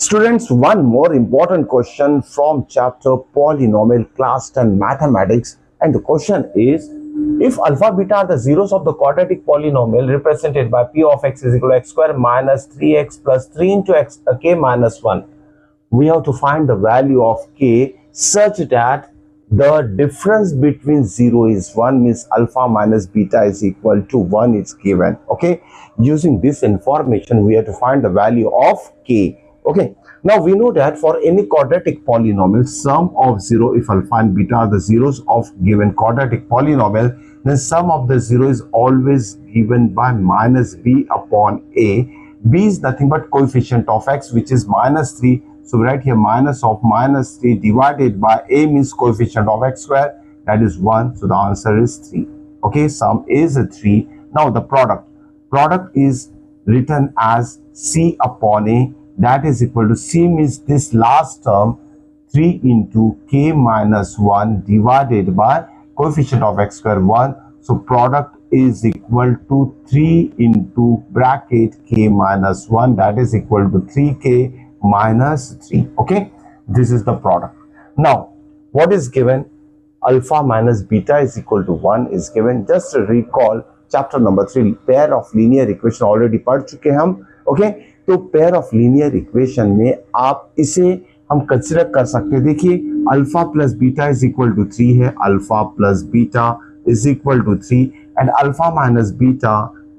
Students, one more important question from chapter Polynomial class 10 Mathematics, and the question is, if alpha beta are the zeros of the quadratic polynomial represented by p of x is equal to x square minus 3x plus 3 into x k minus 1, we have to find the value of k such that the difference between 0 is 1, means alpha minus beta is equal to 1 is given. Okay, using this information we have to find the value of k. Okay, now we know that for any quadratic polynomial, sum of 0, if alpha and beta are the zeros of given quadratic polynomial, then sum of the 0 is always given by minus b upon a. B is nothing but coefficient of x, which is minus 3. So we write here minus of minus 3 divided by a, means coefficient of x square, that is 1. So the answer is 3. Okay, sum is 3. Now the product is written as c upon a, that is equal to c means this last term 3 into k minus 1 divided by coefficient of x square 1. So product is equal to 3 into bracket k minus 1, that is equal to 3k minus 3. Okay, this is the product. Now what is given? Alpha minus beta is equal to 1 is given. Just recall chapter number 3 pair of linear equation already पढ़ चुके हम. Okay, तो pair of linear equation में आप इसे हम consider कर सकते हैं. देखिए alpha plus beta is equal to 3 है, alpha plus beta is equal to 3 and alpha minus beta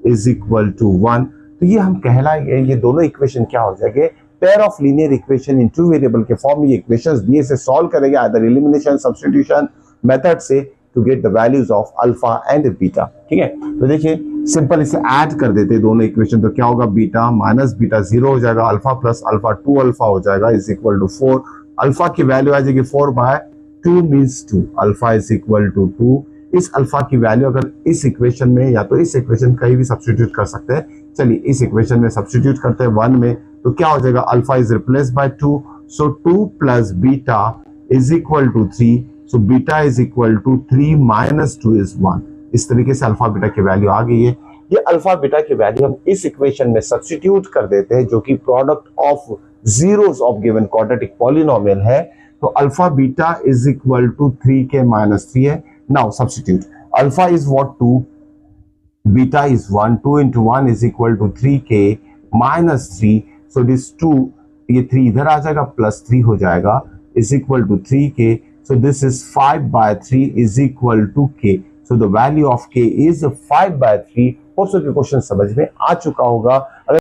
is equal to 1. तो ये हम कहलाएंगे, ये दोनों इक्वेशन क्या हो जाएंगे? Pair of linear equation in two variable के फॉर्म में ये इक्वेशंस दिए से सॉल्व करेंगे आइदर एलिमिनेशन सब्स्टिट्यूशन मेथड से to get the values of alpha and beta. ठीक है, तो देखिए सिंपल इसे ऐड कर देते हैं दोनों इक्वेशन. तो क्या होगा? बीटा माइनस बीटा 0 हो जाएगा, अल्फा प्लस अल्फा 2 अल्फा हो जाएगा इज इक्वल टू 4. अल्फा की वैल्यू आ जाएगी 4/2 means 2. Alpha is equal to 2. इस अल्फा की वैल्यू अगर इस इक्वेशन में या तो इस इक्वेशन कहीं भी सब्स्टिट्यूट कर सकते हैं. चलिए इस इक्वेशन में सब्स्टिट्यूट करते हैं 1 में, तो क्या हो जाएगा? Alpha is replace by 2, so 2 plus beta is equal to 3. So beta is equal to 3 minus 2 is 1. इस तरीके से अल्फा बीटा की वैल्यू आ गई है. ये अल्फा बीटा की वैल्यू हम इस इक्वेशन में सब्स्टिट्यूट कर देते हैं, जो कि product of zeros of given quadratic polynomial है. तो alpha beta is equal to 3k minus 3 है. Now substitute alpha is what? 2, beta is 1, 2 into 1 is equal to 3k minus 3. So this 2, ये 3 इधर आ जाएगा, प्लस 3 हो जाएगा is equal to 3k. So this is 5/3 is equal to k. So the value of k is 5/3. हो सके question समझ में आ चुका होगा. अगर